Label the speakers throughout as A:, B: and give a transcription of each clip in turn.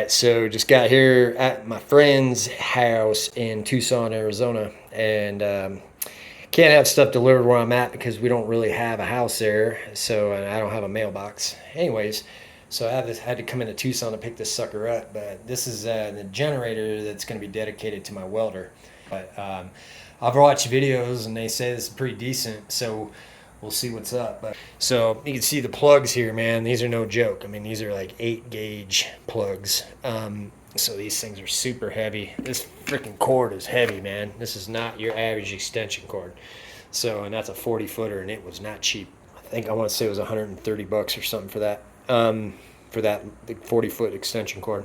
A: Alright, so just got here at my friend's house in Tucson, Arizona, and can't have stuff delivered where I'm at because we don't really have a house there, so and I don't have a mailbox. Anyways, so had to come into Tucson to pick this sucker up, but this is the generator that's going to be dedicated to my welder. But I've watched videos and they say this is pretty decent, so we'll see what's up. But so you can see the plugs here, man. These are no joke. I mean, these are like 8-gauge plugs. So these things are super heavy. This freaking cord is heavy, man. This is not your average extension cord. So, and that's a 40-footer, and it was not cheap. I think I want to say it was 130 bucks or something for that 40-foot extension cord.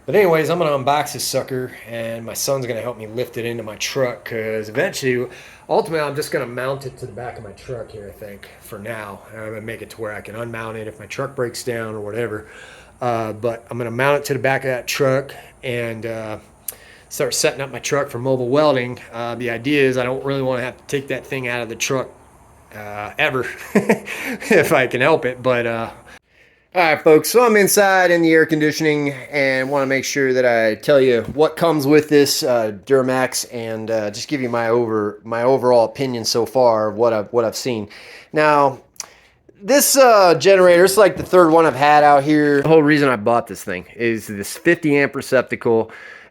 A: But anyways, I'm going to unbox this sucker, and my son's going to help me lift it into my truck, because eventually, ultimately, I'm just going to mount it to the back of my truck here, I think, for now. I'm going to make it to where I can unmount it if my truck breaks down or whatever. But I'm going to mount it to the back of that truck and start setting up my truck for mobile welding. The idea is I don't really want to have to take that thing out of the truck ever, if I can help it. But all right, folks, so I'm inside in the air conditioning and want to make sure that I tell you what comes with this DUROMAX and just give you my overall opinion so far of what I've seen. Now, this generator, it's like the third one I've had out here. The whole reason I bought this thing is this 50 amp receptacle,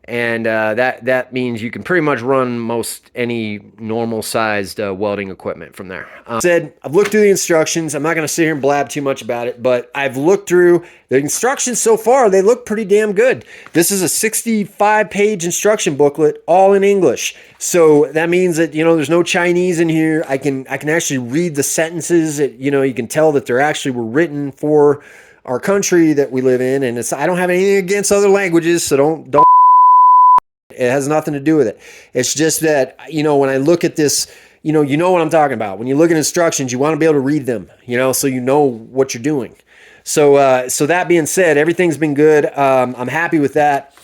A: and that means you can pretty much run most any normal sized welding equipment from there. I've looked through the instructions. I'm not going to sit here and blab too much about it, but I've looked through the instructions so far. They look pretty damn good. This is a 65-page instruction booklet, all in English. So that means that, you know, there's no Chinese in here. I can actually read the sentences. You can tell that they're actually were written for our country that we live in. And I don't have anything against other languages, so don't. It has nothing to do with it. It's just that, when I look at this, you know what I'm talking about. When you look at instructions, you want to be able to read them, so you know what you're doing. So so that being said, everything's been good. I'm happy with that.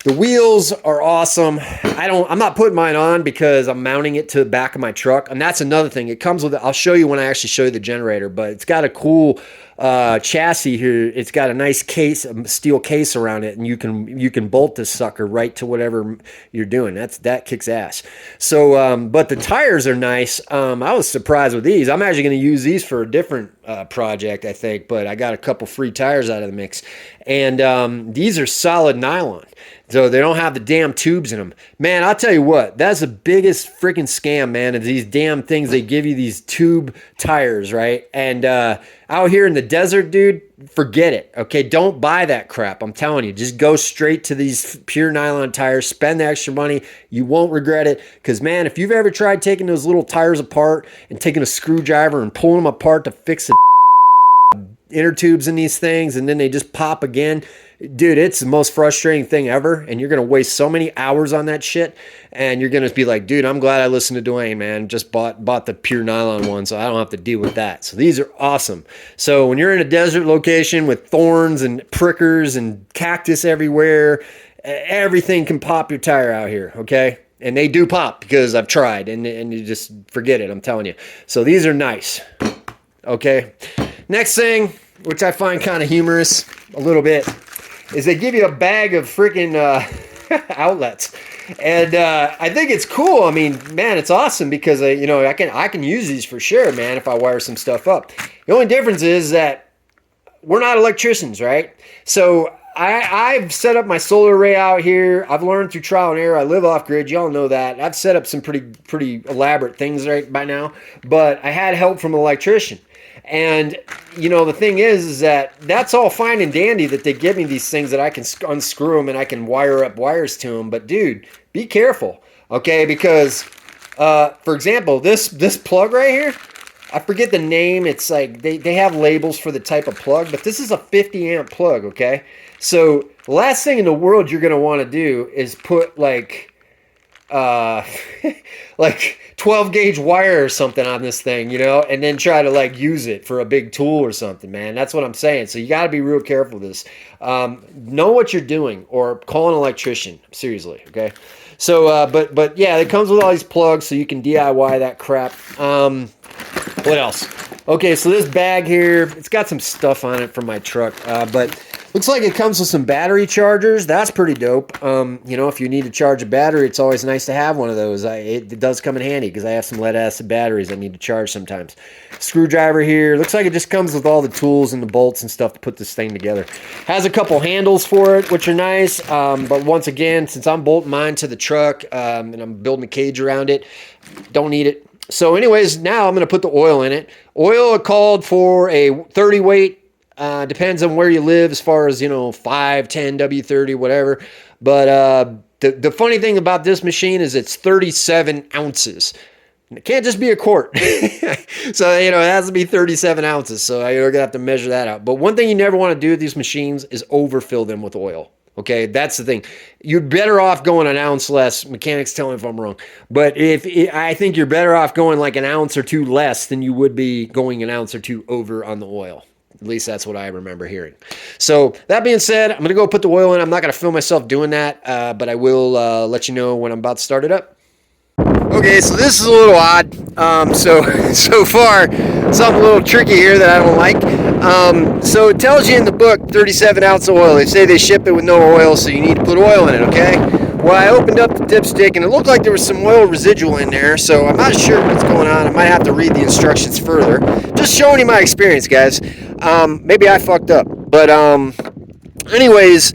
A: The wheels are awesome. I'm not putting mine on because I'm mounting it to the back of my truck. And that's another thing. It comes with, I'll show you when I actually show you the generator, but it's got a cool chassis here. It's got a nice case, a steel case around it, and you can bolt this sucker right to whatever you're doing. That kicks ass. So, but the tires are nice. I was surprised with these. I'm actually going to use these for a different project, I think, but I got a couple free tires out of the mix. And these are solid nylon. So they don't have the damn tubes in them. Man, I'll tell you what, that's the biggest freaking scam, man, of these damn things. They give you these tube tires, right? And out here in the desert, dude, forget it, okay? Don't buy that crap. I'm telling you, just go straight to these pure nylon tires. Spend the extra money. You won't regret it. Because, man, if you've ever tried taking those little tires apart and taking a screwdriver and pulling them apart to fix the inner tubes in these things, and then they just pop again, dude, it's the most frustrating thing ever, and you're gonna waste so many hours on that shit, and you're gonna be like, dude, I'm glad I listened to Dwayne, man. Just bought the pure nylon one, so I don't have to deal with that. So these are awesome. So when you're in a desert location with thorns and prickers and cactus everywhere, everything can pop your tire out here, okay? And they do pop, because I've tried, and you just forget it, I'm telling you. So these are nice, okay? Next thing, which I find kind of humorous a little bit, is they give you a bag of freaking outlets. And I think it's cool. I mean, man, it's awesome because I can use these for sure, man, if I wire some stuff up. The only difference is that we're not electricians, right? So I've set up my solar array out here. I've learned through trial and error. I live off grid. Y'all know that. I've set up some pretty elaborate things right by now, but I had help from an electrician. And, the thing is that that's all fine and dandy that they give me these things that I can unscrew them and I can wire up wires to them. But, dude, be careful, okay? Because, for example, this plug right here, I forget the name. It's like they have labels for the type of plug, but this is a 50 amp plug, okay? So the last thing in the world you're going to want to do is put like 12 gauge wire or something on this thing, and then try to use it for a big tool or something, man. That's what I'm saying. So you got to be real careful with this. Know what you're doing, or call an electrician, seriously, okay? So, but yeah, it comes with all these plugs, so you can DIY that crap. What else? Okay, so this bag here, it's got some stuff on it from my truck, but looks like it comes with some battery chargers. That's pretty dope. You know, if you need to charge a battery, it's always nice to have one of those. It does come in handy because I have some lead acid batteries I need to charge sometimes. Screwdriver here. Looks like it just comes with all the tools and the bolts and stuff to put this thing together. Has a couple handles for it, which are nice. But once again, since I'm bolting mine to the truck and I'm building a cage around it, don't need it. So anyways, now I'm going to put the oil in it. Oil called for a 30 weight. Depends on where you live as far as, you know, 5, 10, W30, whatever. But the funny thing about this machine is it's 37 ounces. It can't just be a quart. So, you know, it has to be 37 ounces. So you're going to have to measure that out. But one thing you never want to do with these machines is overfill them with oil. Okay, that's the thing. You're better off going an ounce less. Mechanics tell me if I'm wrong. But I think you're better off going like an ounce or two less than you would be going an ounce or two over on the oil. At least that's what I remember hearing. So that being said, I'm going to go put the oil in. I'm not going to film myself doing that, but I will let you know when I'm about to start it up. Okay, so this is a little odd. So far, something a little tricky here that I don't like. So it tells you in the book 37 ounce of oil. They say they ship it with no oil, so you need to put oil in it, okay? Well, I opened up the dipstick, and it looked like there was some oil residual in there, so I'm not sure what's going on. I might have to read the instructions further. Just showing you my experience, guys. Maybe I fucked up. But anyways,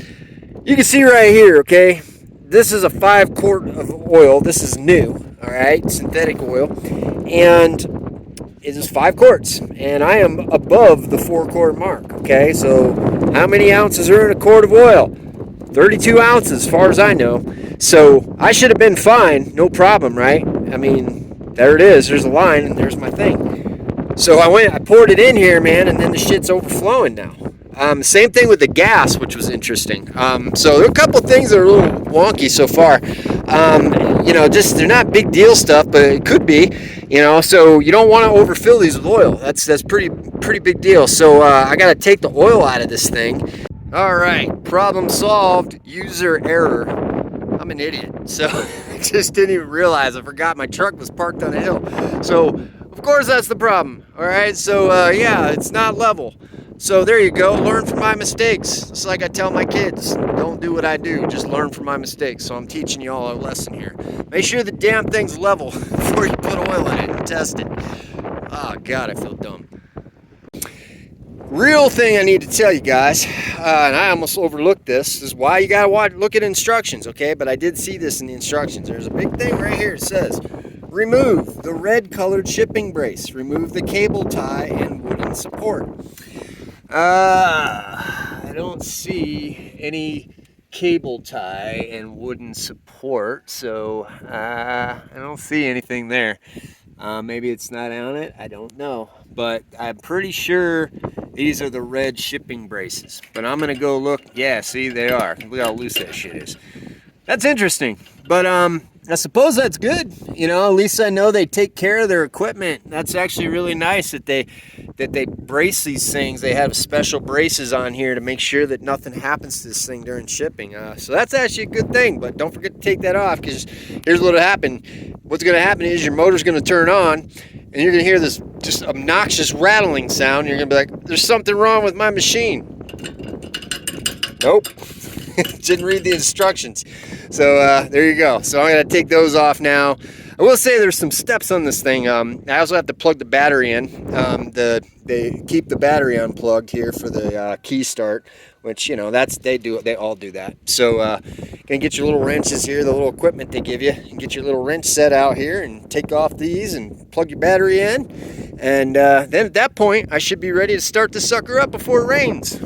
A: you can see right here, okay? This is a 5 quart of oil. This is new. All right, synthetic oil, and it is 5 quarts, and I am above the 4 quart mark. Okay, so how many ounces are in a quart of oil? 32 ounces, as far as I know. So I should have been fine, no problem, right? I mean, there it is. There's a line, and there's my thing. So I poured it in here, man, and then the shit's overflowing now. Same thing with the gas, which was interesting. So there are a couple things that are a little wonky so far. You know, just they're not big deal stuff, but it could be. You know, so you don't want to overfill these with oil. That's pretty big deal. So I got to take the oil out of this thing. All right, problem solved. User error. I'm an idiot. So I just didn't even realize. I forgot my truck was parked on a hill. So of course that's the problem. All right, so yeah, it's not level. So there you go, learn from my mistakes. It's like I tell my kids, don't do what I do, just learn from my mistakes. So I'm teaching you all a lesson here. Make sure the damn thing's level before you put oil in it and test it. Oh God, I feel dumb. Real thing I need to tell you guys, and I almost overlooked this, is why you gotta look at instructions, okay? But I did see this in the instructions. There's a big thing right here. It says, remove the red colored shipping brace, remove the cable tie and wooden support. I don't see any cable tie and wooden support, so I don't see anything there. Maybe it's not on it, I don't know, but I'm pretty sure these are the red shipping braces. But I'm gonna go look. Yeah, see, they are. Look how loose that shit is. That's interesting, but I suppose that's good. You know, at least I know they take care of their equipment. That's actually really nice that they brace these things. They have special braces on here to make sure that nothing happens to this thing during shipping. So that's actually a good thing, but don't forget to take that off, because here's what'll happen. What's going to happen is your motor's going to turn on, and you're going to hear this just obnoxious rattling sound. You're going to be like, there's something wrong with my machine. Nope. Didn't read the instructions. So there you go. So I'm going to take those off now. I will say there's some steps on this thing. I also have to plug the battery in. They keep the battery unplugged here for the key start, which, you know, they all do that. So gonna get your little wrenches here, the little equipment they give you, and get your little wrench set out here and take off these and plug your battery in. And then at that point, I should be ready to start the sucker up before it rains.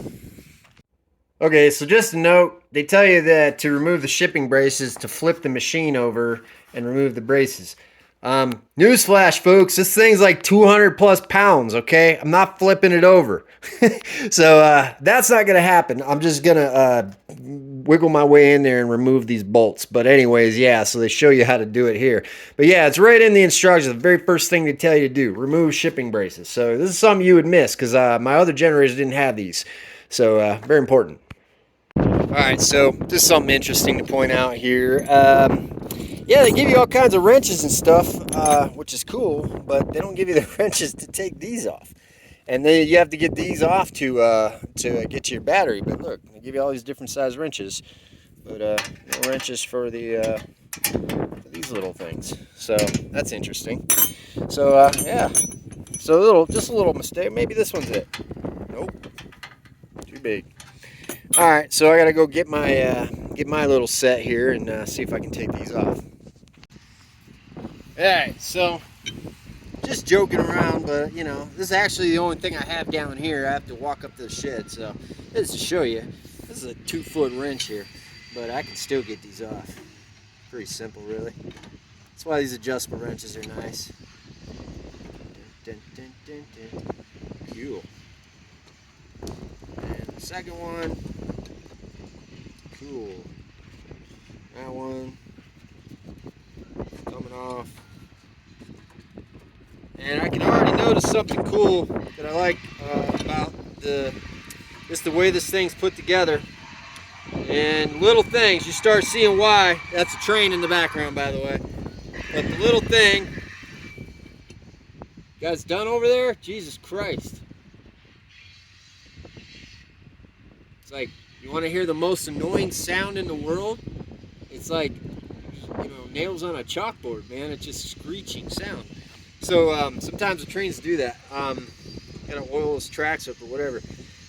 A: Okay, so just a note, they tell you that to remove the shipping braces, to flip the machine over and remove the braces. Newsflash, folks, this thing's like 200 plus pounds, okay? I'm not flipping it over. So that's not going to happen. I'm just going to wiggle my way in there and remove these bolts. But anyways, yeah, so they show you how to do it here. But yeah, it's right in the instructions. The very first thing they tell you to do, remove shipping braces. So this is something you would miss, because my other generators didn't have these. So very important. All right, so just something interesting to point out here. Yeah, they give you all kinds of wrenches and stuff, which is cool, but they don't give you the wrenches to take these off. And then you have to get these off to get to your battery. But look, they give you all these different size wrenches, but no wrenches for these little things. So that's interesting. So yeah, so just a little mistake. Maybe this one's it. Nope, too big. All right, so I gotta go get my little set here and see if I can take these off. All right, so just joking around, but you know, this is actually the only thing I have down here. I have to walk up to the shed, so this is to show you. This is a 2-foot wrench here, but I can still get these off. Pretty simple, really. That's why these adjustable wrenches are nice. Dun, dun, dun, dun, dun. Cool. And the second one, cool. That one coming off. And I can already notice something cool that I like about just the way this thing's put together. And little things, you start seeing why. That's a train in the background, by the way. But the little thing, you guys done over there? Jesus Christ. It's like, you want to hear the most annoying sound in the world? It's like, you know, nails on a chalkboard, man. It's just screeching sound. So sometimes the trains do that. Gotta oil those tracks up or whatever.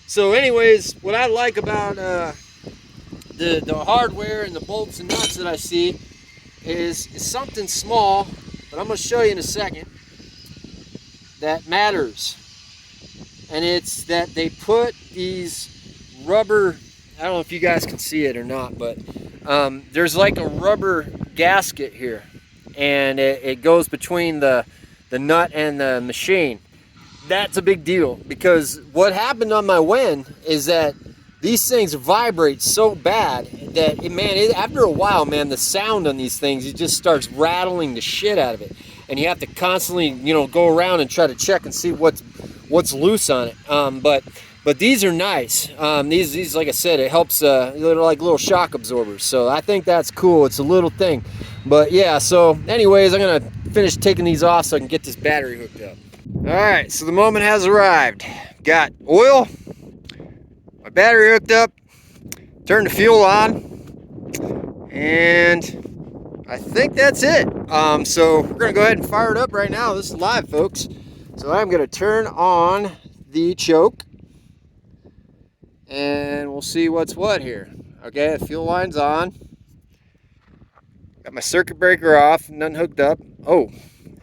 A: So anyways, what I like about the hardware and the bolts and nuts that I see is something small, but I'm gonna show you in a second, that matters. And it's that they put these rubber, I don't know if you guys can see it or not, but there's like a rubber gasket here, and it goes between the nut and the machine. That's a big deal, because what happened on my Wen is that these things vibrate so bad that after a while, man, the sound on these things, it just starts rattling the shit out of it, and you have to constantly, you know, go around and try to check and see what's loose on it. But these are nice. These, like I said, it helps. They're like little shock absorbers. So I think that's cool. It's a little thing. But yeah. So, anyways, I'm gonna finish taking these off so I can get this battery hooked up. All right. So the moment has arrived. Got oil, my battery hooked up, turned the fuel on, and I think that's it. So we're gonna go ahead and fire it up right now. This is live, folks. So I'm gonna turn on the choke, and we'll see what's what here. Okay, the fuel line's on. Got my circuit breaker off, nothing hooked up. Oh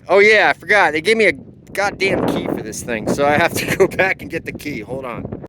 A: yeah, I forgot. They gave me a goddamn key for this thing, so I have to go back and get the key. Hold on.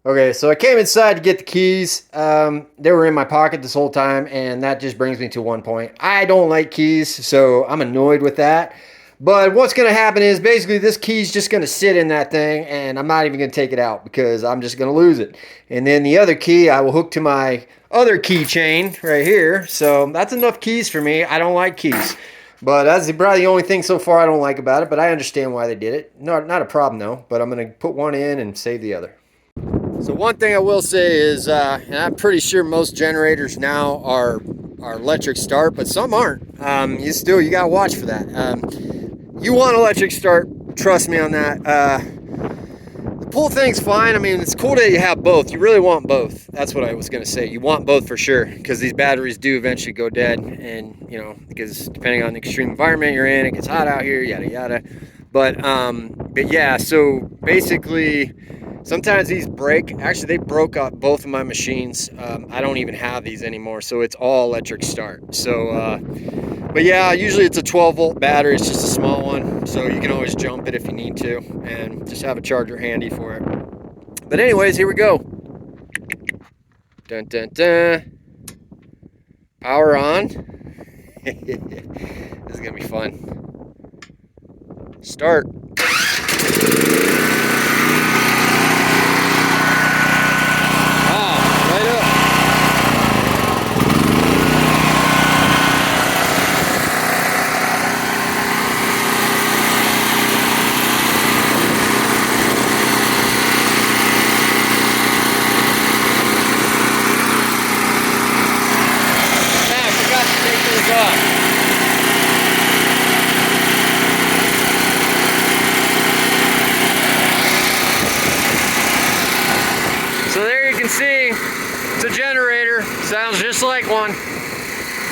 A: Okay, so I came inside to get the keys. They were in my pocket this whole time, and that just brings me to one point. I don't like keys, so I'm annoyed with that. But what's going to happen is basically this key's just going to sit in that thing, and I'm not even going to take it out because I'm just going to lose it. And then the other key I will hook to my other keychain right here. So that's enough keys for me. I don't like keys. But that's probably the only thing so far I don't like about it, but I understand why they did it. Not a problem though, but I'm going to put one in and save the other. So one thing I will say is, and I'm pretty sure most generators now are electric start, but some aren't. You got to watch for that. You want electric start, trust me on that. The pull thing's fine. I mean, it's cool that you have both. You really want both. That's what I was going to say. You want both for sure, because these batteries do eventually go dead. And, you know, because depending on the extreme environment you're in, it gets hot out here, yada, yada. But yeah, so basically, sometimes these break. Actually, they broke out both of my machines. I don't even have these anymore, so it's all electric start. So, but yeah, usually it's a 12-volt battery. It's just a small one, so you can always jump it if you need to, and just have a charger handy for it. But anyways, here we go. Dun, dun, dun. Power on. This is gonna be fun. Start. Off.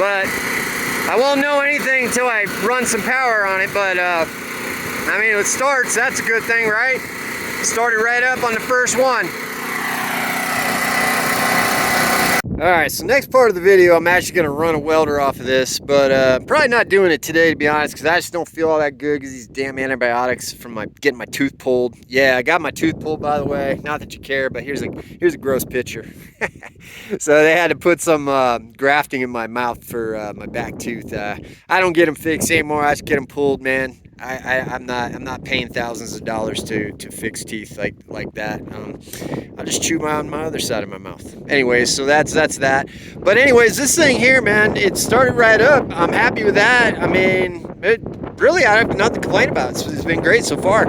A: but I won't know anything until I run some power on it. But I mean, it starts, that's a good thing, right? Started right up on the first one. Alright, so next part of the video, I'm actually going to run a welder off of this, but probably not doing it today, to be honest, because I just don't feel all that good because these damn antibiotics from getting my tooth pulled. Yeah, I got my tooth pulled, by the way. Not that you care, but here's a gross picture. So they had to put some grafting in my mouth for my back tooth. I don't get them fixed anymore. I just get them pulled, man. I'm not paying thousands of dollars to fix teeth like that. I'll just chew on my other side of my mouth. Anyways, so that's that. But anyways, this thing here, man, it started right up. I'm happy with that. I mean, really, I have nothing to complain about. It's been great so far.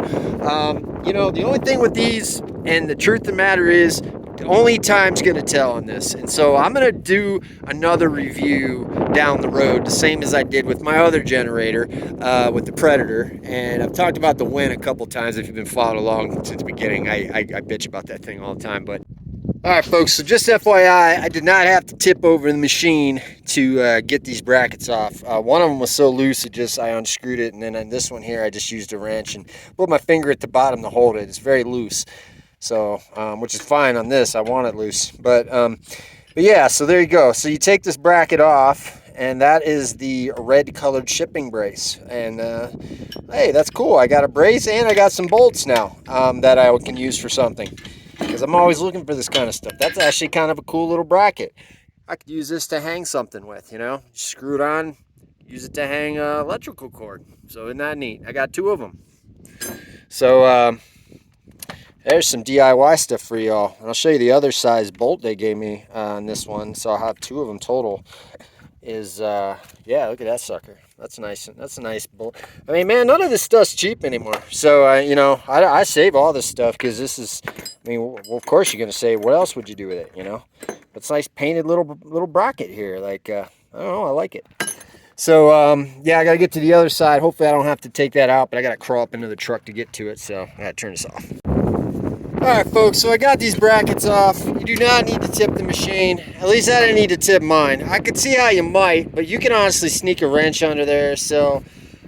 A: You know, the only thing with these, and the truth of the matter is, only time's gonna tell on this, and so I'm gonna do another review down the road, the same as I did with my other generator, with the Predator. And I've talked about the Win a couple times. If you've been following along since the beginning, I bitch about that thing all the time. But all right, folks, so just FYI, I did not have to tip over the machine to get these brackets off. One of them was so loose, I unscrewed it, and then on this one here, I just used a wrench and put my finger at the bottom to hold it. It's very loose. So, which is fine on this. I want it loose. But yeah, so there you go. So you take this bracket off, and that is the red colored shipping brace. And hey, that's cool. I got a brace and I got some bolts now that I can use for something, because I'm always looking for this kind of stuff. That's actually kind of a cool little bracket. I could use this to hang something with, you know, screw it on, use it to hang electrical cord. So isn't that neat? I got two of them. So there's some DIY stuff for y'all. And I'll show you the other size bolt they gave me on this one. So I'll have two of them total. Yeah, look at that sucker. That's nice. That's a nice bolt. I mean, man, none of this stuff's cheap anymore. So, you know, I save all this stuff because this is, I mean, well, of course you're going to say, what else would you do with it, you know? It's a nice painted little bracket here. Like, I don't know, I like it. So, yeah, I got to get to the other side. Hopefully I don't have to take that out, but I got to crawl up into the truck to get to it. So I got to turn this off. Alright folks, so I got these brackets off. You do not need to tip the machine. At least I didn't need to tip mine. I could see how you might, but you can honestly sneak a wrench under there. So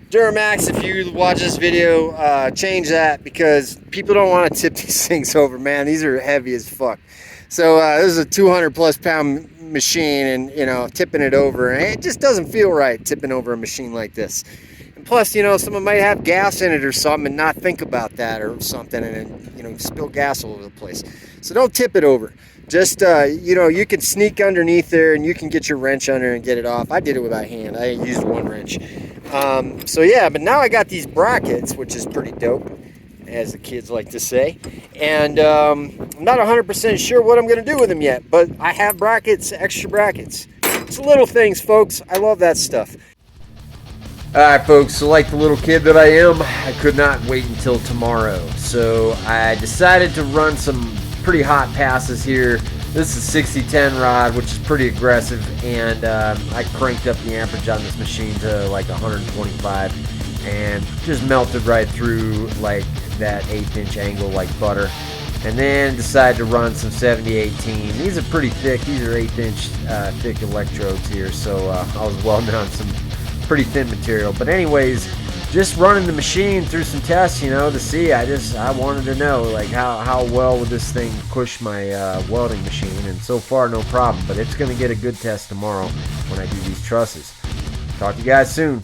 A: DUROMAX, if you watch this video, change that, because people don't want to tip these things over, man. These are heavy as fuck. So this is a 200 plus pound machine, and you know, tipping it over, it just doesn't feel right, tipping over a machine like this. Plus, you know, someone might have gas in it or something and not think about that or something, and then, you know, spill gas all over the place. So don't tip it over. Just, you know, you can sneak underneath there and you can get your wrench under and get it off. I did it with my hand. I used one wrench. So yeah, but now I got these brackets, which is pretty dope, as the kids like to say. And I'm not 100% sure what I'm going to do with them yet, but I have brackets, extra brackets. It's little things, folks. I love that stuff. Alright folks, so like the little kid that I am, I could not wait until tomorrow. So I decided to run some pretty hot passes here. This is 6010 rod, which is pretty aggressive, and I cranked up the amperage on this machine to like 125 and just melted right through like that 1/8 inch angle like butter. And then decided to run some 7018. These are pretty thick. These are 1/8 inch thick electrodes here, so I was welding on some pretty thin material. But anyways, just running the machine through some tests, you know, to see. I wanted to know like how well would this thing push my welding machine, and so far no problem. But it's going to get a good test tomorrow when I do these trusses. Talk to you guys soon.